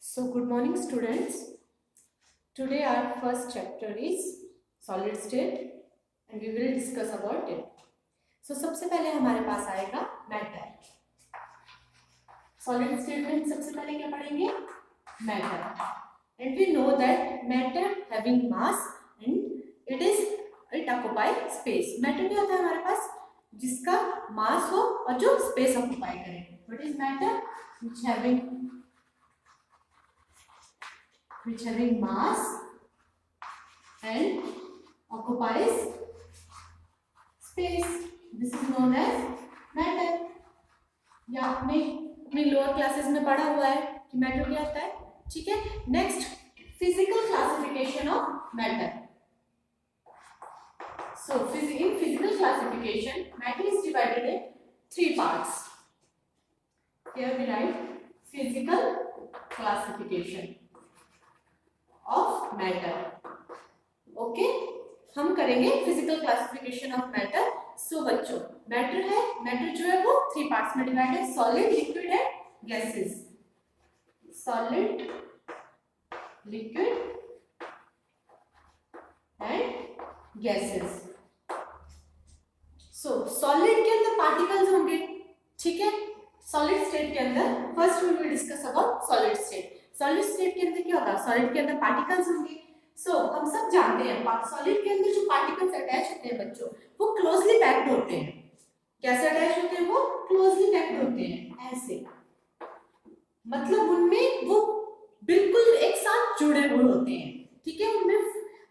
So, good morning, students. Today, our first chapter is solid state, and we will discuss about it. So, सबसे पहले हमारे पास आएगा matter. Solid state में सबसे पहले क्या पढ़ेंगे? Matter. And we know that matter having mass and it occupy space. Matter क्या होता है हमारे पास? जिसका mass हो और जो space occupy करे. What is matter? Which having mass and occupies space. This is known as matter. या आपने अपनी लोअर क्लासेस में पढ़ा हुआ है कि मैटर क्या होता है. ठीक है. Next, physical classification of matter. So in physical classification, matter is divided in three parts. Here we write physical classification of matter. Okay, हम करेंगे फिजिकल क्लासिफिकेशन ऑफ मैटर. सो बच्चों, मैटर है, मैटर जो है वो थ्री पार्ट्स में divide है: solid, liquid and gases. Solid, liquid and gases. So solid के अंदर पार्टिकल्स होंगे. ठीक है. सॉलिड स्टेट के अंदर first we will discuss about solid state. Solid state के अंदर क्या होगा? सॉलिड के अंदर पार्टिकल्स होंगे. सो हम सब जानते हैं सॉलिड के अंदर जो पार्टिकल्स अटैच होते हैं बच्चों, वो क्लोजली पैक्ड होते हैं. कैसे अटैच होते हैं? वो क्लोजली पैक्ड होते हैं ऐसे. मतलब उनमें वो बिल्कुल एक साथ जुड़े हुए होते हैं. ठीक है. उनमें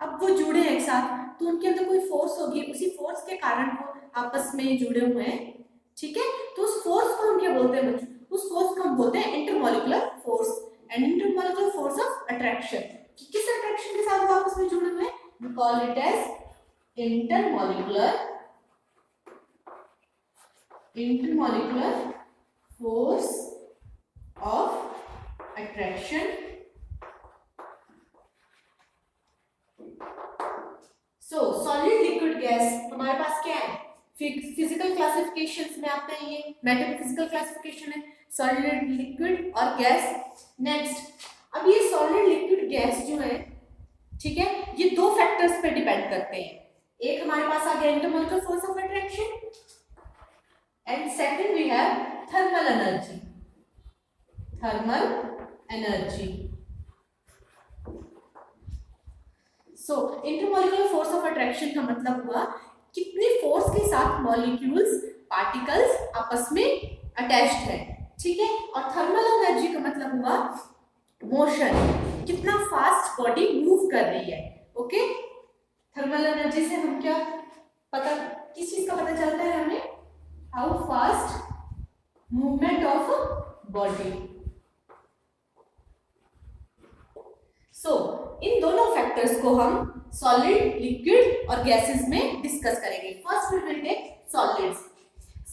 अब वो जुड़े हैं एक साथ, तो उनके अंदर कोई फोर्स होगी, उसी फोर्स के कारण वो आपस में जुड़े हुए हैं. ठीक है. तो उस फोर्स को हम क्या बोलते हैं बच्चों? उस फोर्स को हम बोलते हैं intermolecular force and intermolecular force of attraction. किस अट्रैक्शन के साथ वो आपस में जुड़े हुए हैं? We call it as intermolecular force of attraction. So solid, liquid, gas हमारे पास क्या है? फिजिकल क्लासिफिकेशंस में आते हैं. ये मैटर की फिजिकल क्लासिफिकेशन है, सॉलिड, लिक्विड और गैस. नेक्स्ट, अब ये सॉलिड, लिक्विड, गैस जो है, ठीक है, ये दो फैक्टर्स पे डिपेंड करते हैं. एक हमारे पास आ गया intermolecular force of attraction and second we have thermal energy. So intermolecular force of attraction का मतलब हुआ कितनी फोर्स के साथ मॉलिक्यूल्स, पार्टिकल्स आपस में अटैच्ड है. ठीक है. और थर्मल एनर्जी का मतलब हुआ मोशन, कितना फास्ट बॉडी मूव कर रही है. ओके. थर्मल एनर्जी से हम क्या पता, किस चीज का पता चलता है हमें? How fast movement of body. So इन दोनों फैक्टर्स को हम सॉलिड, लिक्विड और गैसेस में डिस्कस करेंगे. First we will take solids.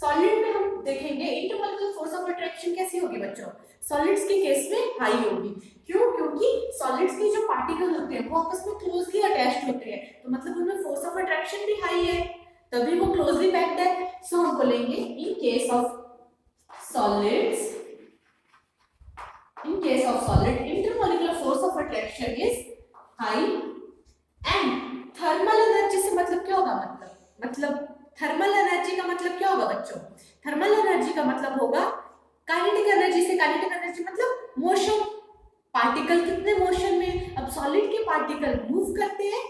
Solid में हम देखेंगे इंटरमॉलिक्यूलर फोर्स ऑफ अट्रैक्शन कैसी होगी बच्चों. सॉलिड्स के केस में हाई होगी. क्यों? क्योंकि सॉलिड्स के जो पार्टिकल होते हैं वो आपस में क्लोजली अटैच्ड होते हैं, तो मतलब उनमें फोर्स ऑफ अट्रैक्शन भी हाई है, तभी वो क्लोजली पैक्ड है. सो हम बोलेंगे इन case of solids, intermolecular force of attraction is high and thermal energy से मतलब क्या होगा? मतलब थर्मल एनर्जी का मतलब क्या होगा बच्चों? थर्मल एनर्जी का मतलब होगा काइनेटिक एनर्जी से. काइनेटिक एनर्जी मतलब मोशन. पार्टिकल कितने मोशन में? अब सॉलिड के पार्टिकल मूव करते हैं?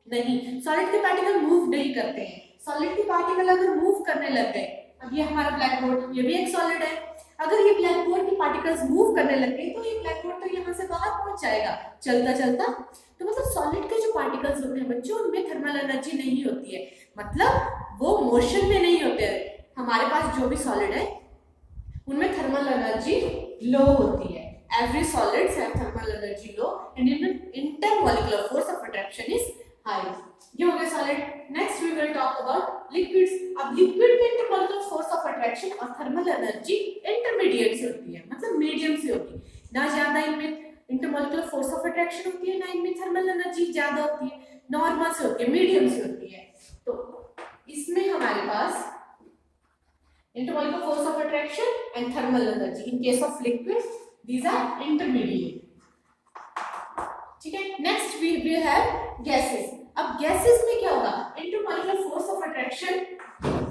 नहीं, सॉलिड के पार्टिकल मूव नहीं करते हैं. सॉलिड के पार्टिकल अगर मूव करने लग गए, अब ये हमारा ब्लैक बोर्ड, ये भी एक सॉलिड है. अगर ये ब्लैक बोर्ड के पार्टिकल्स मूव करने लग गए तो ये ब्लैक बोर्ड तो यहाँ से बाहर पहुंच जाएगा चलता चलता. तो मतलब सॉलिड के जो पार्टिकल्स होते हैं बच्चों, उनमें थर्मल एनर्जी नहीं होती है, मतलब वो मोशन में नहीं होते हैं. हमारे पास जो भी सॉलिड है उनमें थर्मल एनर्जी लो होती है. Every solids have thermal energy low and intermolecular force of attraction is high. ये हो गया solid. Next we will talk about liquids. अब लिक्विड में इंटरमॉलिक्यूलर फोर्स ऑफ अट्रैक्शन और थर्मल एनर्जी इंटरमीडिएट से होती है, मतलब मीडियम से होती है. ना ज्यादा इनमें इंटरमॉलिक्यूलर फोर्स ऑफ अट्रैक्शन होती है, ना इनमें थर्मल एनर्जी ज्यादा होती है. नॉर्मल से होती है, मीडियम से होती है. तो इसमें हमारे पास intermolecular force of attraction and thermal energy. In case of liquid, these are intermediate. ठीक है। Next we have gases. अब गैसेस में क्या होगा, इंटरमॉलिक्यूलर फोर्स ऑफ अट्रैक्शन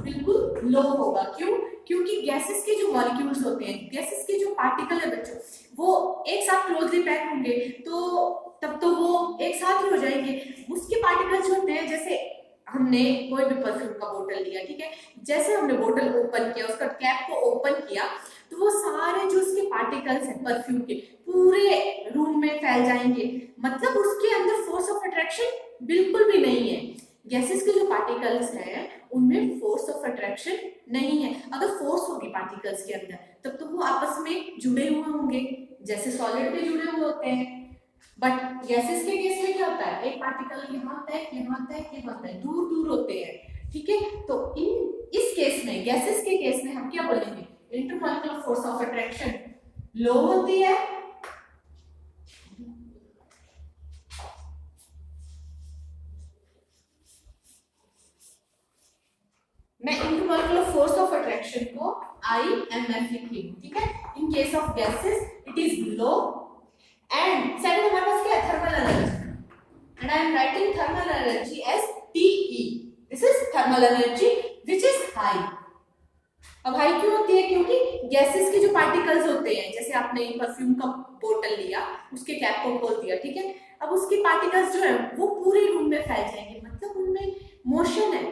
बिल्कुल लो होगा। क्यों? क्योंकि गैसेस के जो मॉलिक्यूल्स होते हैं, गैसेस के जो पार्टिकल है बच्चों, वो एक साथ क्लोजली पैक होंगे तो तब तो वो एक साथ ही हो जाएंगे। उसके पार्टिकल्स होते हैं, जैसे हमने कोई भी परफ्यूम का बोतल लिया, ठीक है, जैसे हमने बोतल ओपन किया, उसका कैप को ओपन किया, तो वो सारे जो उसके पार्टिकल्स हैं परफ्यूम के पूरे रूम में फैल जाएंगे। मतलब उसके अंदर फोर्स ऑफ अट्रैक्शन बिल्कुल भी नहीं है। गैसेस के जो पार्टिकल्स हैं उनमें फोर्स ऑफ अट्रैक्शन नहीं है। अगर फोर्स होगी पार्टिकल्स के अंदर तब तो वो आपस में जुड़े हुए होंगे, जैसे सॉलिड में जुड़े हुए होते हैं। बट गैसेस के केस में क्या होता है, एक पार्टिकल यहाँ तक यहाँ तक यहाँ तक दूर दूर होते हैं, ठीक है। तो इस केस में, गैसेस के केस में हम क्या बोलेंगे, intermolecular force of attraction low होती है। मैं इंटरमॉलिक्यूलर फोर्स ऑफ अट्रैक्शन को IMF लिख रही हूं, ठीक है। In case of gases it is low. And second हमारे पास क्या है, thermal energy, and I am writing thermal energy as TE। This is thermal energy which is high. अब हाई क्यों होती है, क्योंकि गैसेस के जो पार्टिकल्स होते हैं, जैसे आपने परफ्यूम का बोतल लिया, उसके कैप को खोल दिया, ठीक है, अब उसके पार्टिकल्स जो है वो पूरे रूम में फैल जाएंगे। मतलब उनमें मोशन है,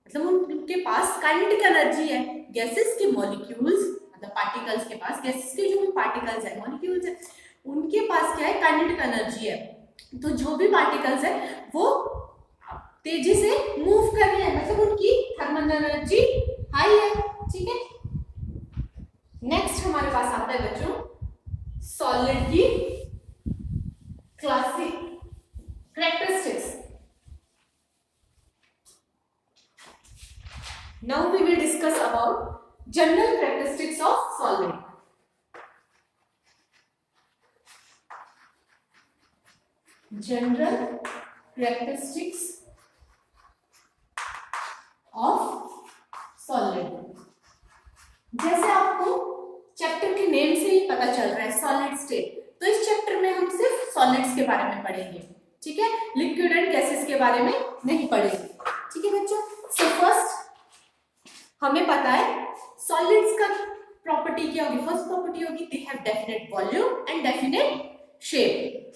मतलब उनके पास काइनेटिक एनर्जी है। गैसेस के मॉलिक्यूल्स, मतलब पार्टिकल्स के पास, गैसेस के जो भी पार्टिकल्स है, मॉलिक्यूल्स है, उनके पास क्या है, काइनेटिक एनर्जी है। तो जो भी पार्टिकल्स है वो तेजी से मूव कर रहे हैं, मतलब उनकी थर्मल एनर्जी हाई है, ठीक है। नेक्स्ट हमारे पास आता है बच्चों सॉलिड की classic characteristics. Now we will discuss about general characteristics of solid. General characteristics of solid. जैसे आपको चैप्टर के नेम से ही पता चल रहा है सॉलिड स्टेट, तो इस चैप्टर में हम सिर्फ सॉलिड्स के बारे में पढ़ेंगे, ठीक है, लिक्विड एंड गैसेस के बारे में नहीं पढ़ेंगे, ठीक है बच्चों। सो फर्स्ट हमें पता है सॉलिड्स का प्रॉपर्टी क्या होगी, फर्स्ट प्रॉपर्टी होगी they have definite volume and definite shape.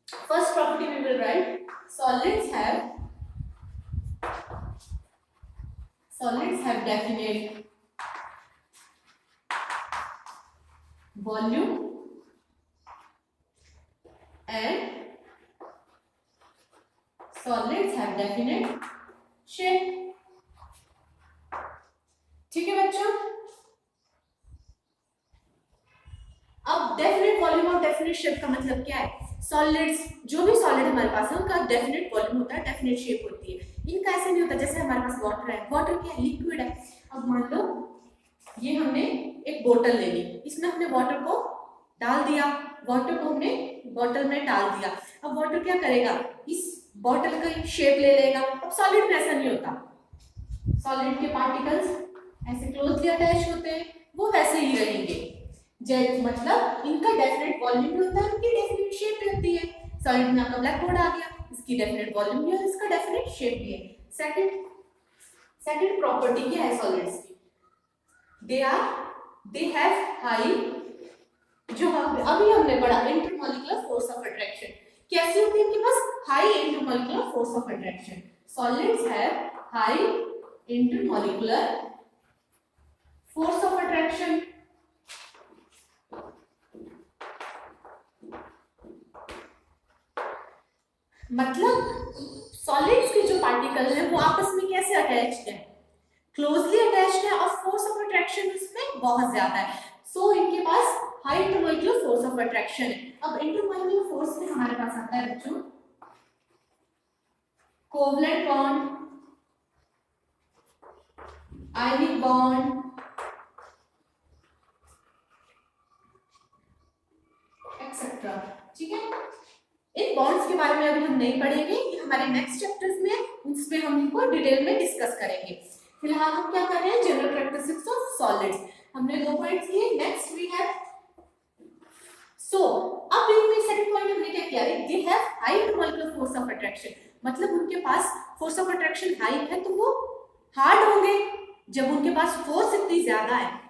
First property we will write solids have definite volume and solids have definite shape, ठीक है बच्चों। अब डेफिनेट वॉल्यूम और डेफिनेट शेप का मतलब क्या है, सॉलिड्स, जो भी सॉलिड हमारे पास है उनका डेफिनेट वॉल्यूम होता है, डेफिनेट शेप होती है। इनका ऐसे नहीं होता जैसे हमारे पास वाटर है, वाटर क्या है, लिक्विड है। अब मान लो ये हमने एक बोतल ले ली, इसमें हमने वाटर को डाल दिया, वाटर को हमने बोतल में डाल दिया। अब वाटर क्या करेगा, इस बोतल का शेप ले लेगा। अब सॉलिड में ऐसा नहीं होता, सॉलिड के पार्टिकल्स ऐसे क्लोजली अटैच होते हैं, वो वैसे ही रहेंगे। मतलब इनका डेफिनेट वॉल्यूम भी होता है, इनकी डेफिनेट शेप भी होती है। सॉलिड में आपका ब्लैक बोर्ड आ गया, इसकी डेफिनेट वॉल्यूम भी है, इसका डेफिनेट शेप भी है। सेकंड प्रॉपर्टी क्या है सॉलिड्स की, दे हैव हाई, जो अभी हमने पढ़ा इंटरमॉलिक्यूलर फोर्स ऑफ अट्रैक्शन, कैसी होती है इनके पास, high intermolecular force of attraction. Solids have high intermolecular force of attraction. मतलब सॉलिड्स के जो पार्टिकल हैं वो आपस में कैसे अटैच्ड हैं, क्लोजली अटैच्ड है, और फोर्स ऑफ अट्रैक्शन उसमें बहुत ज्यादा है। सो इनके पास high intermolecular force of attraction है। अब इंटरमॉलिक्यूलर फोर्स में हमारे पास आता है बच्चों covalent bond, ionic bond, etcetera, ठीक है। इन बॉन्ड्स के बारे में अभी हम नहीं पढ़ेंगे, ये हमारे नेक्स्ट चैप्टर्स में, उसमें हम इनको डिटेल में डिस्कस करेंगे। फिलहाल हम क्या कर रहे हैं, जनरल कैरेक्टरिस्टिक्स ऑफ सॉलिड्स, हमने 2 पॉइंट्स किए। नेक्स्ट वी हैव अब इनमें सेकंड पॉइंट हमने क्या किया है, फोर्स ऑफ अट्रैक्शन, मतलब उनके पास फोर्स ऑफ अट्रैक्शन हाई है तो वो हार्ड होंगे। जब उनके पास फोर्स इतनी ज्यादा है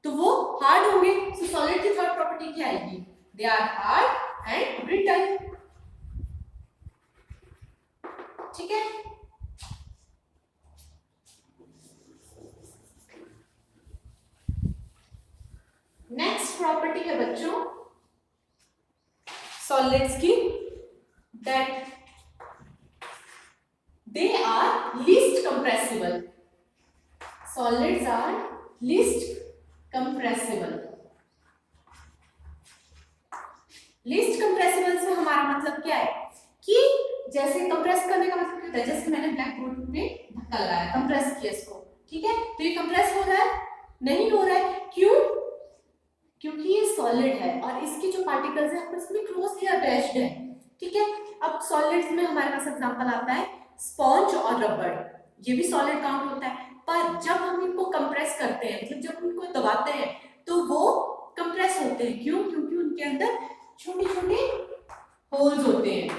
तो वो हार्ड होंगे। सो सॉलिड की थर्ड प्रॉपर्टी क्या आएगी? They are hard and brittle. ठीक है, नेक्स्ट प्रॉपर्टी है बच्चों सॉलिड्स की, that they are least compressible. Solids are least compressible. Least compressible से हमारा मतलब क्या है कि जैसे कंप्रेस करने का मतलब क्या होता है, जैसे मैंने ब्लैक बोर्ड पे धक्का लगाया, कंप्रेस किया इसको, ठीक है, तो ये कंप्रेस हो रहा है? नहीं हो रहा है। क्यों? क्योंकि ये सॉलिड है और इसके जो पार्टिकल्स हैं आपस में क्लोजली अटैच्ड है। ठीक है, अब सॉलिड्स में हमारे पास एग्जांपल आता है स्पॉन्ज और रबड़, ये भी सॉलिड काउंट होता है। पर जब हम इनको कंप्रेस करते हैं, मतलब जब उनको दबाते हैं तो वो कंप्रेस होते हैं। क्यों? क्योंकि उनके अंदर छोटे छोटे होल्स होते हैं।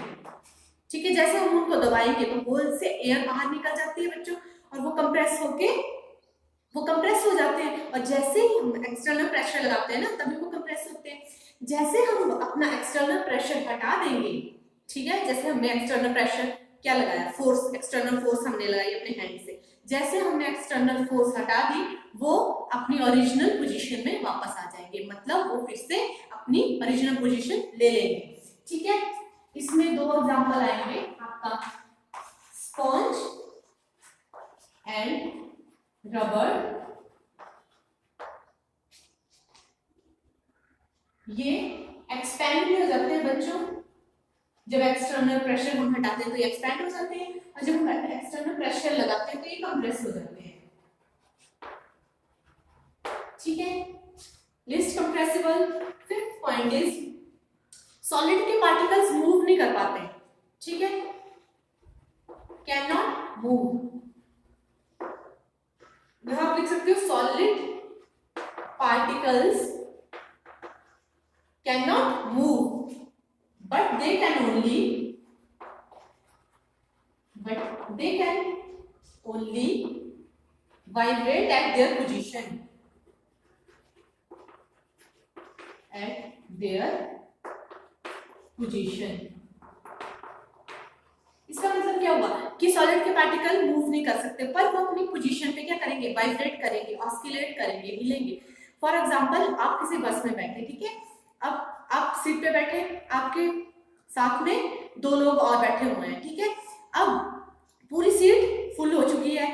ठीक है, जैसे हम उनको दबाएंगे तो होल से एयर बाहर निकल जाती है बच्चों, और वो कंप्रेस हो जाते हैं। और जैसे ही हम एक्सटर्नल प्रेशर लगाते हैं ना, तभी वो कंप्रेस होते हैं। जैसे हम अपना एक्सटर्नल प्रेशर हटा देंगे, ठीक है, जैसे हमने एक्सटर्नल प्रेशर क्या लगाया, फोर्स, एक्सटर्नल फोर्स हमने लगाई अपने हैंड से, जैसे हमने एक्सटर्नल फोर्स हटा दी वो अपनी ओरिजिनल पोजीशन में वापस आ जाएंगे, मतलब वो फिर से अपनी ओरिजिनल पोजीशन ले लेंगे। ठीक है, इसमें दो एग्जांपल आएंगे आपका स्पॉन्ज एंड रबर। ये एक्सपैंड भी हो जाते हैं बच्चों, जब एक्सटर्नल प्रेशर हम हटाते हैं तो ये एक्सपैंड हो जाते हैं, और जब हम एक्सटर्नल प्रेशर लगाते हैं तो ये कंप्रेस हो जाते हैं। ठीक है, list compressible. Fifth point is solid के पार्टिकल्स मूव नहीं कर पाते। ठीक है, कैन नॉट मूव। यहां आप लिख सकते हो solid particles cannot move, but they can only vibrate at their position. इसका मतलब क्या हुआ कि सॉलिड के पार्टिकल मूव नहीं कर सकते, पर वो अपनी पोजीशन पे क्या करेंगे, वाइब्रेट करेंगे, ऑस्किलेट करेंगे, हिलेंगे। फॉर एग्जांपल आप किसी बस में बैठे, ठीक है, अब आप सीट पे बैठे, आपके साथ में दो लोग और बैठे हुए हैं, ठीक है, अब पूरी सीट फुल हो चुकी है।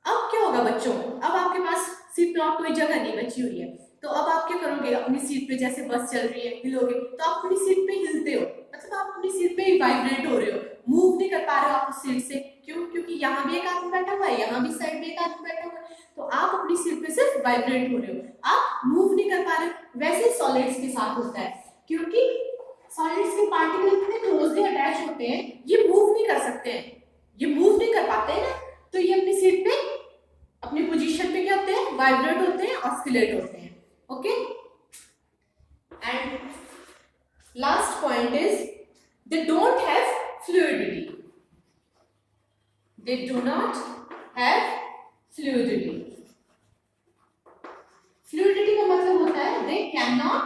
अब क्या होगा बच्चों, अब आपके पास सीट पे और कोई जगह नहीं बची हुई है, तो अब आप क्या करोगे, अपनी सीट पे जैसे बस चल रही है हिलोगे, तो आप अपनी सीट पे हिलते हो, मतलब आप अपनी सीट पे ही वाइब्रेट हो रहे हो, मूव नहीं कर पा रहे हो आप उस सीट से। क्यों? क्योंकि यहाँ भी एक आदमी बैठा हुआ है, यहाँ भी साइड में एक आदमी बैठा हुआ है, तो आप अपनी सीट पे सिर्फ वाइब्रेट हो रहे हो, आप मूव नहीं कर पा रहे हो। वैसे सॉलिड्स के साथ होता है, क्योंकि सॉलिड्स के पार्टिकल इतने क्लोजली अटैच होते हैं, ये मूव नहीं कर सकते हैं, ये मूव नहीं कर पाते हैं ना, तो ये अपनी सीट पे, अपनी पोजीशन पे क्या होते हैं, वाइब्रेट होते हैं, ऑस्किलेट होते हैं। Okay, and last point is they don't have fluidity. They do not have fluidity. Fluidity का मतलब होता है they cannot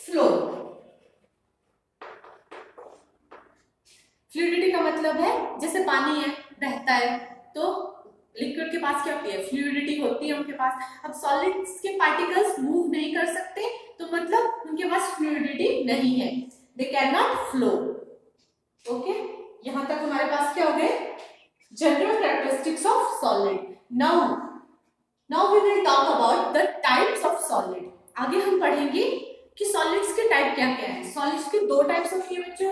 flow. Fluidity का मतलब है जैसे पानी है, बहता है, तो लिक्विड के पास क्या होती है, फ्लूइडिटी होती है उनके पास। अब सॉलिड्स के पार्टिकल्स मूव नहीं कर सकते, तो मतलब उनके पास फ्लूइडिटी नहीं है, they cannot flow. ओके, यहां तक हमारे पास क्या हो गए, general characteristics of solid. Now we will talk about the types of solid. आगे हम पढ़ेंगे कि solids के टाइप क्या क्या है। solids के दो टाइप्स होती है बच्चों,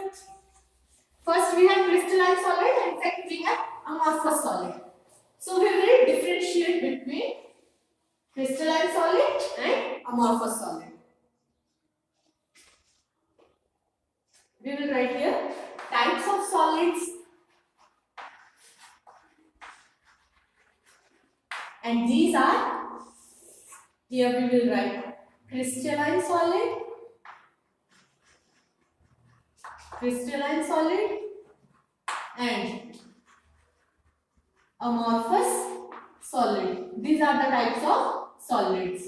first we have crystalline solid and second we have amorphous solid. So we will differentiate between crystalline solid and amorphous solid. We will write here types of solids, and these are, here we will write crystalline solid, and amorphous solid. These are the types of solids.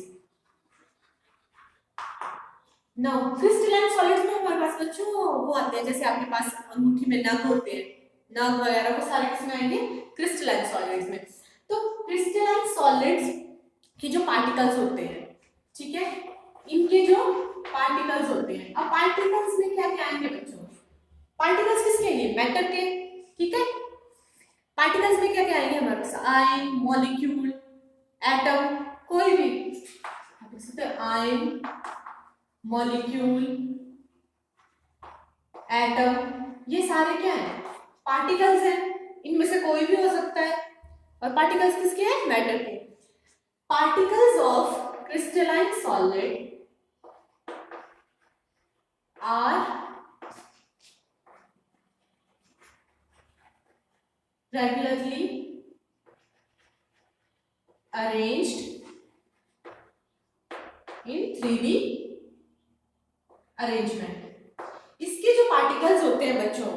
Now crystalline solids में हमारे पास बच्चों वो आते हैं, जैसे आपके पास अंगूठी में नग होते हैं, नग वगैरह वो सारे किसमें आएंगे? क्रिस्टलाइन सॉलिड्स में। तो क्रिस्टलाइन सॉलिड्स के जो पार्टिकल्स होते हैं, ठीक है, इनके जो पार्टिकल्स होते हैं, अब पार्टिकल्स में क्या क्या आएंगे बच्चों? पार्टिकल्स किसके लिए? मैटर के, ठीक है। पार्टिकल्स में क्या क्या आएंगे हमारे पास? आयन, मॉलिक्यूल, एटम, कोई भी आयन, मॉलिक्यूल, एटम, ये सारे क्या है? पार्टिकल्स हैं। इनमें से कोई भी हो सकता है। और पार्टिकल्स किसके हैं? मैटर के। Particles of crystalline solid are regularly arranged in 3D arrangement. इसके जो पार्टिकल्स होते हैं बच्चों,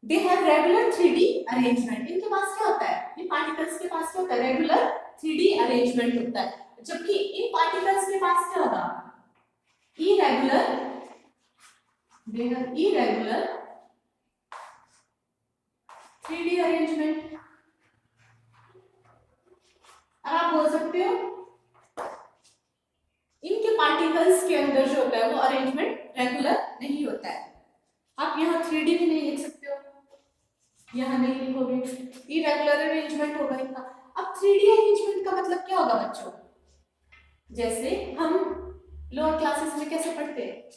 they have regular 3D arrangement. इनके पास क्या होता है? इन पार्टिकल्स के पास क्या होता है? रेगुलर 3D अरेंजमेंट होता है। जबकि इन पार्टिकल्स के पास क्या होगा? Irregular, they have irregular 3D arrangement. और आप बोल सकते हो इनके पार्टिकल्स के अंदर जो होता है वो अरेंजमेंट रेगुलर नहीं होता है। आप यहाँ 3D भी नहीं लिख सकते हो, यहाँ नहीं लिखोगे, इरेगुलर अरेंजमेंट होगा इनका। अब 3D अरेंजमेंट का मतलब क्या होगा बच्चों? जैसे हम लोअर क्लासेस में कैसे पढ़ते हैं,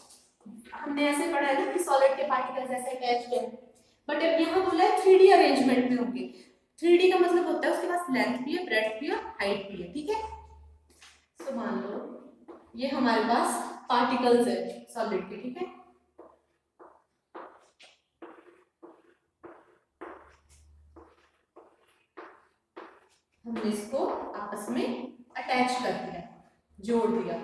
हमने ऐसे पढ़ा है ना कि सॉलिड के पार्टिकल्स ऐसे अटैच हैं, बट अब यहाँ बोला है 3D अरेंजमेंट में होंगे। 3D का मतलब होता है उसके पास लेंथ भी है, ब्रेड्थ भी है, हाइट भी है, ठीक है। तो मान लो ये हमारे पास पार्टिकल्स है सॉलिड के, ठीक है। हमने इसको आपस में अटैच कर दिया, जोड़ दिया,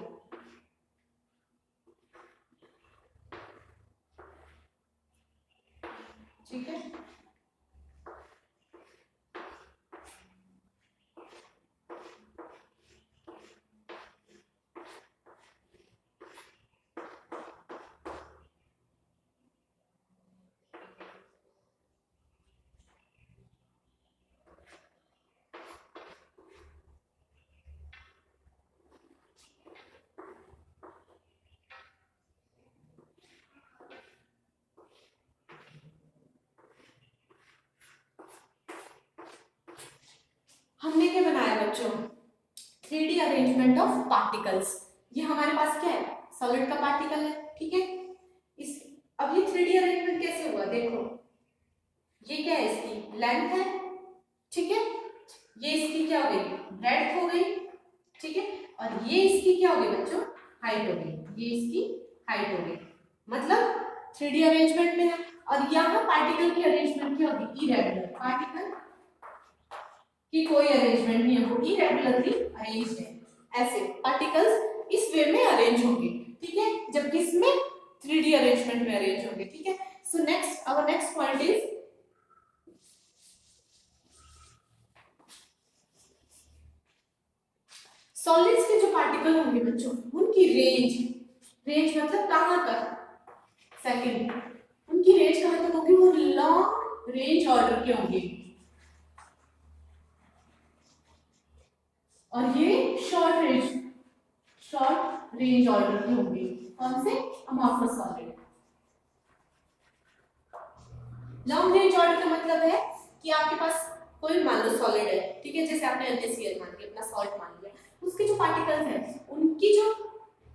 ठीक है। हमने क्या बनाया बच्चों? 3D arrangement of particles. ये हमारे पास क्या है? सॉलिड का पार्टिकल है, ठीक है। इस अब ये 3D अरेंजमेंट कैसे हुआ? देखो ये क्या है? इसकी लेंथ है, ठीक है। ये इसकी क्या हो गई? ब्रेड्थ हो गई, ठीक है। और ये इसकी क्या हो गई बच्चों? हाइट हो गई। ये इसकी हाइट हो गई, मतलब 3D अरेंजमेंट में है। और यहाँ पार्टिकल की अरेंजमेंट क्या होगी? इरेगुलर। पार्टिकल की कोई अरेंजमेंट नहीं है, वो इरेगुलरली अरेंज्ड है। ऐसे पार्टिकल्स इस वे में अरेंज होंगे, ठीक है, जबकि इसमें 3D अरेंजमेंट में अरेंज होंगे, ठीक है। So next, our next point is solids के जो पार्टिकल होंगे बच्चों, उनकी रेंज, रेंज मतलब कहां तक? सेकंड, उनकी रेंज कहां तक होगी? वो लॉन्ग रेंज ऑर्डर के होंगे, और ये शॉर्ट रेंज ऑर्डर के होंगे। कौन से? Amorphous solid. Long range order का मतलब है कि आपके पास कोई मान लो सॉलिड है, ठीक है, जैसे आपने NaCl मान लिया, अपना सॉल्ट मान लिया, उसके जो पार्टिकल्स हैं उनकी जो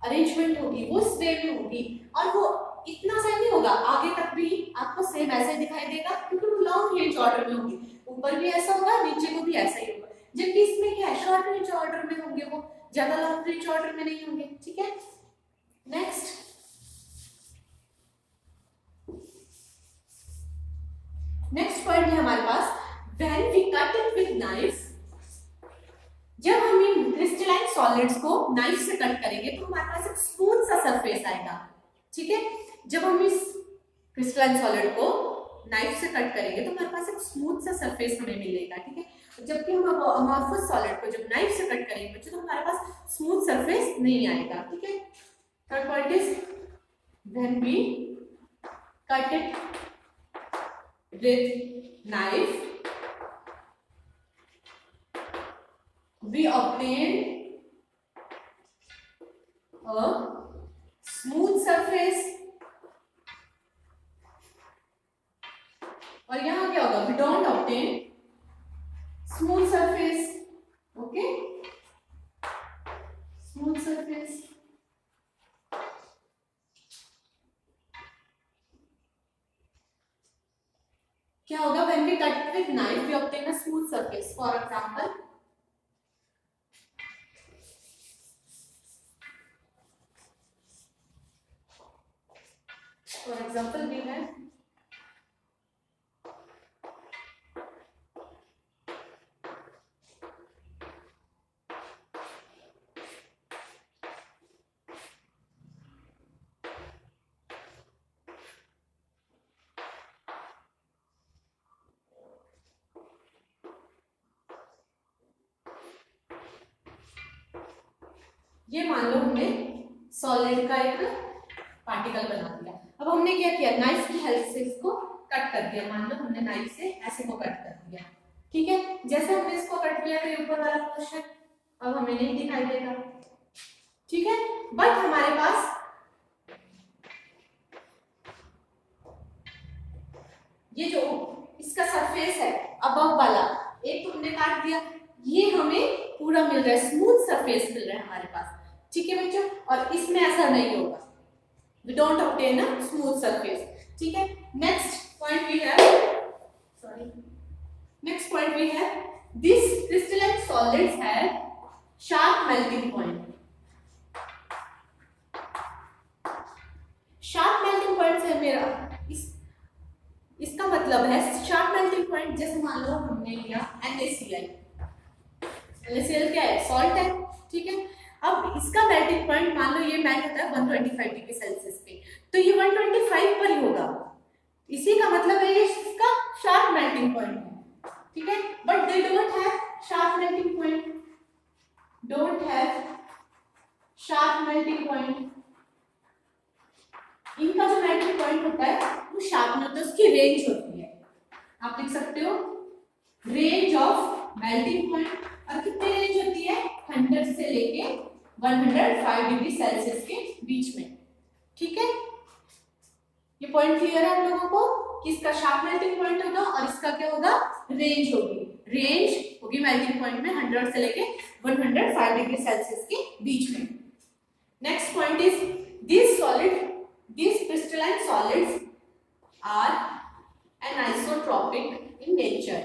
अरेंजमेंट होगी वो इस वे में होगी, और वो इतना सा नहीं होगा, आगे तक भी आपको सेम ऐसा ही दिखाई देगा, क्योंकि वो लॉन्ग रेंज ऑर्डर में होगी। ऊपर भी ऐसा होगा, नीचे को भी ऐसा ही होगा। जबकि इसमें क्या है? शॉर्ट रेंज ऑर्डर में होंगे, वो ज्यादा लॉन्ग रेंज ऑर्डर में नहीं होंगे, ठीक है। नेक्स्ट, नेक्स्ट पॉइंट है हमारे पास, when we cut it with knife. जब हम इन क्रिस्टलाइन सॉलिड्स को नाइफ से कट करेंगे तो हमारे पास एक स्मूथ सा सरफेस आएगा, ठीक है। जब हम इस क्रिस्टलाइन सॉलिड को नाइफ से कट करेंगे तो हमारे पास एक स्मूथ सा सरफेस हमें मिलेगा, ठीक है। जबकि हम अमॉर्फस सॉलिड को जब नाइफ से कट करेंगे बच्चों तो हमारे पास स्मूथ सरफेस नहीं आएगा, ठीक है। Third point is when we cut it with knife we obtain a smooth surface, और यहां क्या होगा, we don't obtain smooth surface, okay, smooth surface। क्या होगा, when we cut with knife we obtain a smooth surface। For example, we have ये मान लो हमने solid का एक पार्टिकल बना दिया। अब हमने क्या किया, नाइफ की हेल्प से इसको कट कर दिया। मान लो हमने नाइफ से ऐसे को कट कर दिया, ठीक है। जैसे हमने इसको कट किया तो ऊपर वाला पोर्शन अब हमें नहीं दिखाई देगा, ठीक है। बट हमारे पास ये जो इसका सरफेस है अबव वाला, एक तो हमने काट दिया, ये हमें पूरा मिल रहा है, स्मूथ सरफेस मिल रहा है हमारे पास, ठीक है बच्चों। और इसमें ऐसा नहीं होगा, we don't obtain a smooth surface, ठीक है। next point we have this crystalline solids have sharp melting point। sharp melting point से मेरा इसका मतलब है sharp melting point, जैसे मान लो हमने लिया NaCl क्या है, सॉल्ट है, ठीक है। अब इसका मेल्टिंग पॉइंट मान लो ये मेल्ट होता है 125 डिग्री सेल्सियस पे, तो ये 125 पर ही होगा, इसी का मतलब है ये इसका शार्प मेल्टिंग पॉइंट है, ठीक है। But they don't have sharp melting point, don't have sharp melting point. इनका जो मेल्टिंग पॉइंट होता है वो शार्प नहीं होता, उसकी रेंज होती है। आप लिख सकते हो रेंज ऑफ मेल्टिंग पॉइंट, और कितनी रेंज होती है, 100 से लेके 105 डिग्री सेल्सियस के बीच में, ठीक है। ये पॉइंट क्लियर है आप लोगों को कि इसका शार्प मेल्टिंग पॉइंट होगा और इसका क्या होगा, रेंज होगी मेल्टिंग पॉइंट में 100 से लेके 105 डिग्री सेल्सियस के बीच में। Next point is these crystalline solids are anisotropic in nature,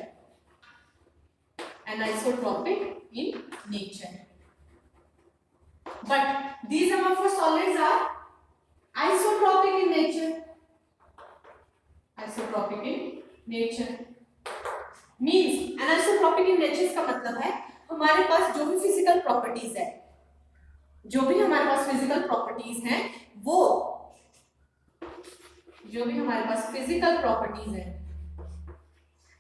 but these amorphous solids are isotropic in nature, means anisotropic in nature का मतलब है हमारे पास जो भी फिजिकल प्रॉपर्टीज है,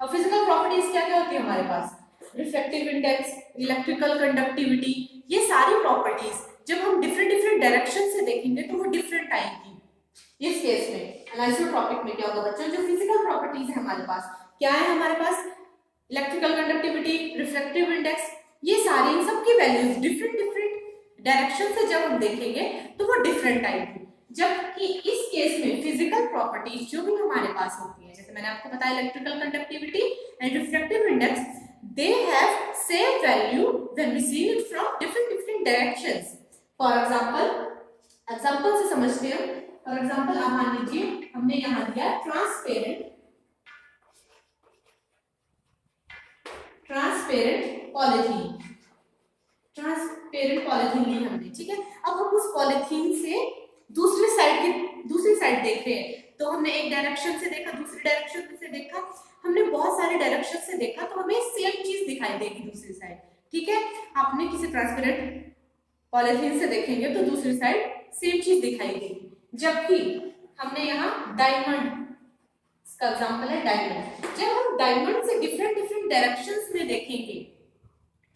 और फिजिकल प्रॉपर्टीज क्या क्या होती है हमारे पास, रिफ्रैक्टिव इंडेक्स, इलेक्ट्रिकल कंडक्टिविटी, ये सारी प्रॉपर्टीज जब हम डिफरेंट डायरेक्शन से देखेंगे तो वो डिफरेंट आएंगी। इस केस में अनिसोट्रॉपिक में क्या होगा बच्चों, जो फिजिकल प्रॉपर्टीज है हमारे पास, क्या है हमारे पास, इलेक्ट्रिकल कंडक्टिविटी, रिफ्रैक्टिव इंडेक्स, ये सारी इन सब की वैल्यूज डिफरेंट डायरेक्शन से जब हम देखेंगे तो वो डिफरेंट आएगी। जबकि इस केस में फिजिकल प्रॉपर्टीज जो भी हमारे पास होती है, जैसे मैंने आपको बताया electrical conductivity and refractive index, they have same value when we see it from different directions। For example से समझते हैं। For example आप मान लीजिए हमने यहाँ दिया ट्रांसपेरेंट पॉलीथीन ली हमने, ठीक है। अब हम उस पॉलीथीन से दूसरी साइड देख रहे हैं, तो हमने एक डायरेक्शन से देखा, दूसरी डायरेक्शन से देखा, हमने बहुत सारे डायरेक्शन से देखा, तो हमें सेम चीज दिखाई देगी दूसरी साइड, ठीक है। आपने किसी ट्रांसपेरेंट पॉलीथीन से देखेंगे तो दूसरी साइड सेम चीज दिखाई देगी। जबकि हमने यहाँ डायमंड इसका एग्जांपल है डायमंड। जब हम डायमंड से डिफरेंट डिफरेंट डायरेक्शंस में देखेंगे,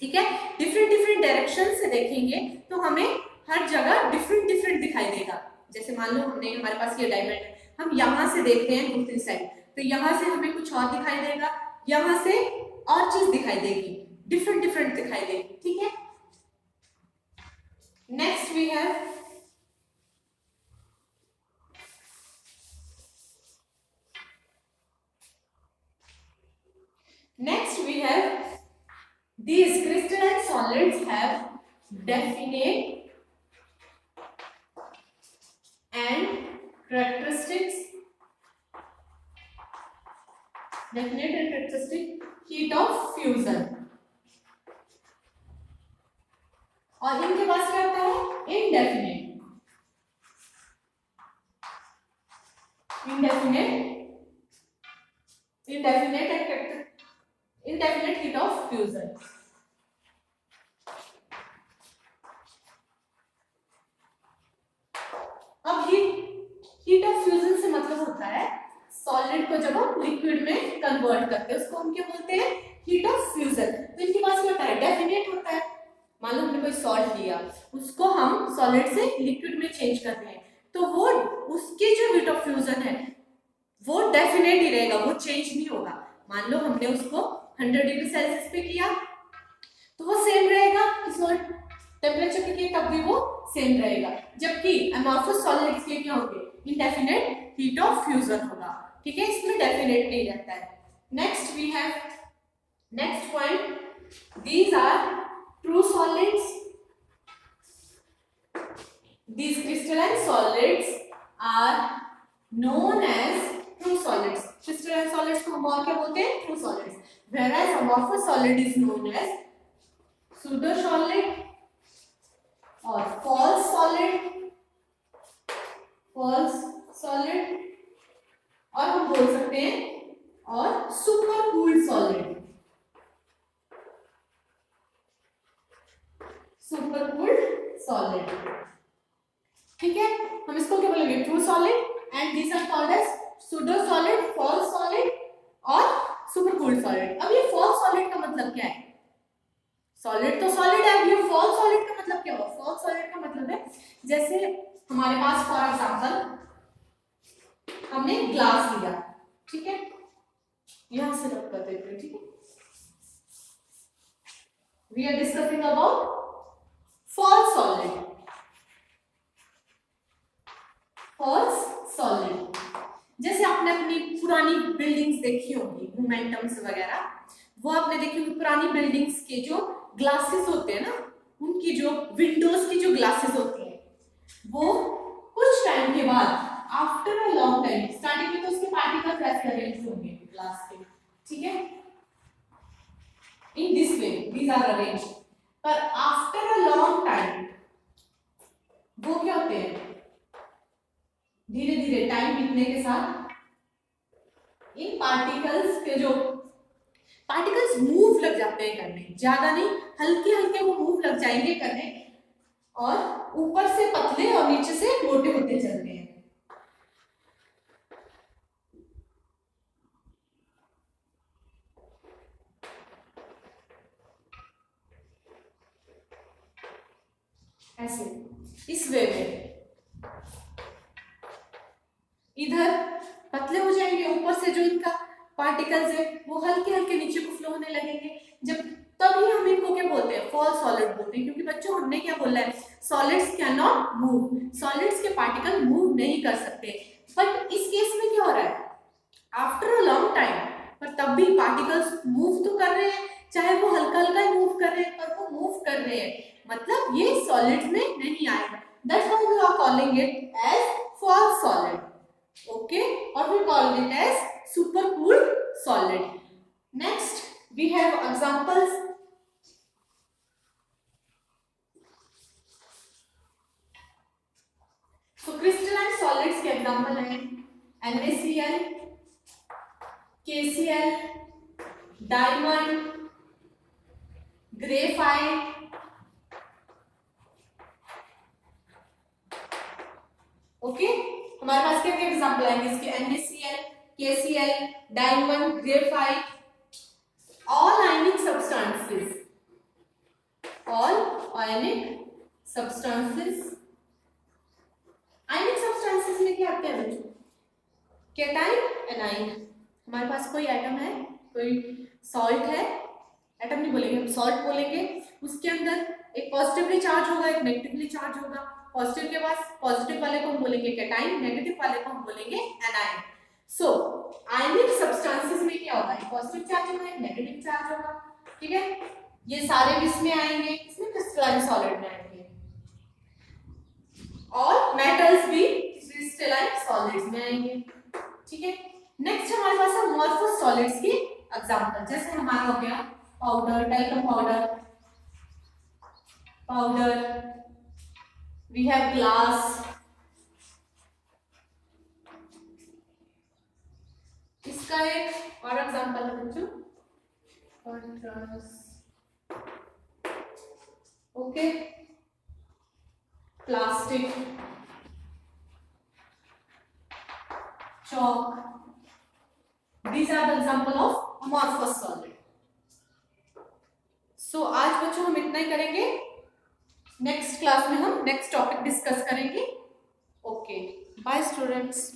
ठीक है, डिफरेंट डिफरेंट डायरेक्शन से देखेंगे तो हमें हर जगह डिफरेंट डिफरेंट दिखाई देगा। जैसे मान लो हमारे पास ये डायमंड है, हम यहाँ से देख रहे हैं दूसरी साइड, तो यहाँ से हमें कुछ और दिखाई देगा, यहाँ से और चीज दिखाई देगी, डिफरेंट डिफरेंट दिखाई देगी, ठीक है। Next we have these crystalline solids have definite and characteristic heat of fusion। और इनके पास क्या होता है? indefinite heat of fusion। अब हीट ऑफ फ्यूजन से मतलब होता है सॉलिड को जब हम लिक्विड में कन्वर्ट करते हैं उसको हम क्या बोलते हैं? Heat of fusion. तो इनके पास क्या होता है? डेफिनेट होता है। मान लो हमने कोई सॉल्ट लिया, उसको हम सॉलिड से लिक्विड में चेंज कर रहे हैं, तो वो उसके जो हीट ऑफ फ्यूजन है वो डेफिनेट ही रहेगा, वो चेंज नहीं होगा। मान लो हमने उसको 100 डिग्री सेल्सियस पे किया तो वो सेम रहेगा, सॉल्ट टेम्परेचर पे किया तब भी वो सेम रहेगा। जबकि अमॉर्फस सॉलिड्स के क्या होंगे? इंडेफिनेट हीट ऑफ फ्यूजन होगा, ठीक है, इसमें डेफिनेट नहीं रहता है। Next we have next point, these are true solids. These crystalline solids are known as true solids। crystalline solids को हम और क्या बोलते हैं? true solids। whereas amorphous solid is known as pseudo solid और false solid और हम बोल सकते हैं और सुपर कूल्ड सॉलिड। ठीक है, हम इसको क्या बोलेंगे? True solid and this are called as pseudo solid, false solid और सुपर कूल्ड सॉलिड। अब ये फॉल्स सॉलिड का मतलब क्या है? सॉलिड तो सॉलिड है, ये फॉल्स सॉलिड का मतलब क्या हुआ? फॉल्स सॉलिड का मतलब है जैसे हमारे पास फॉर एग्जांपल हमने ग्लास लिया, ठीक है, यहां से रख कर देते हैं, ठीक है। We are discussing about false solid. जैसे आपने अपनी पुरानी बिल्डिंग्स देखी होंगी, मोमेंटम्स वगैरह, वो आपने देखी होंगी पुरानी बिल्डिंग्स के जो ग्लासेस होते हैं ना, उनकी जो विंडोज की जो ग्लासेस होती हैं, वो कुछ टाइम के बाद after a long time, starting में तो उसके पार्टिकल्स ऐसे अरेंज होंगे ग्लास के, ठीक है, in this way these are arrange, पर आफ्टर अ लॉन्ग टाइम वो क्या होते हैं? धीरे धीरे टाइम बीतने के साथ इन पार्टिकल्स मूव लग जाते हैं करने, ज्यादा नहीं, हल्के हल्के वो मूव लग जाएंगे करने, और ऊपर से पतले और नीचे से मोटे होते चलते हैं। ऐसे इस वे में इधर पतले हो जाएंगे, ऊपर से जो इनका पार्टिकल्स है वो हल्के हल्के नीचे को फ्लो होने लगेंगे, जब तभी हम इनको क्या बोलते हैं? फॉल्स सॉलिड बोलते हैं। क्योंकि बच्चों हमने क्या बोला है? Solids can not move, solids के पार्टिकल मूव नहीं कर सकते। बट इस केस में क्या हो रहा है? आफ्टर अ लॉन्ग टाइम, पर तब भी पार्टिकल्स मूव तो कर रहे हैं, चाहे वो हल्का हल्का ही मूव कर रहे हैं, पर वो मूव कर रहे हैं, मतलब ये सॉलिड्स में नहीं आएगा। That's why we are calling it as false solid, okay, और we call it as supercooled solid। Next we have examples। So crystalline solids के एग्जांपल हैं NaCl, KCl, diamond, graphite, okay. हमारे पास क्या क्या एग्जांपल आएंगे इसके? NaCl KCl, diamond, graphite, all ionic substances, all ionic substances, ionic substances में क्या आते हैं बच्चों? Cation, A9. हमारे पास कोई एटम है, कोई सॉल्ट है, एटम नहीं बोलेंगे हम, सॉल्ट बोलेंगे। उसके अंदर एक पॉजिटिवली चार्ज होगा, एक नेगेटिवली चार्ज होगा। पॉजिटिव के पास, पॉजिटिव वाले को हम बोलेंगे कैटाइन, नेगेटिव वाले को हम बोलेंगे एनाइन। सो आयनिक सब्सटेंसेस में क्या होगा? एक पॉजिटिव चार्ज होगा, एक नेगेटिव चार्ज होगा, ठीक है। ये सारे भी इसमें आएंगे, इसमें क्रिस्टलाइन सॉलिड में आएंगे, और मेटल्स भी क्रिस्टलाइन सॉलिड्स में आएंगे, ठीक है। नेक्स्ट हमारे पास है अमोर्फस सॉलिड्स की एग्जांपल, जैसे हमारा हो गया powder, talcum powder, we have glass, इसका एक और एग्जांपल है बच्चों okay, plastic, chalk, these are the example of amorphous solid. So आज बच्चों हम इतना ही करेंगे, नेक्स्ट क्लास में हम नेक्स्ट टॉपिक डिस्कस करेंगे। Okay, bye students.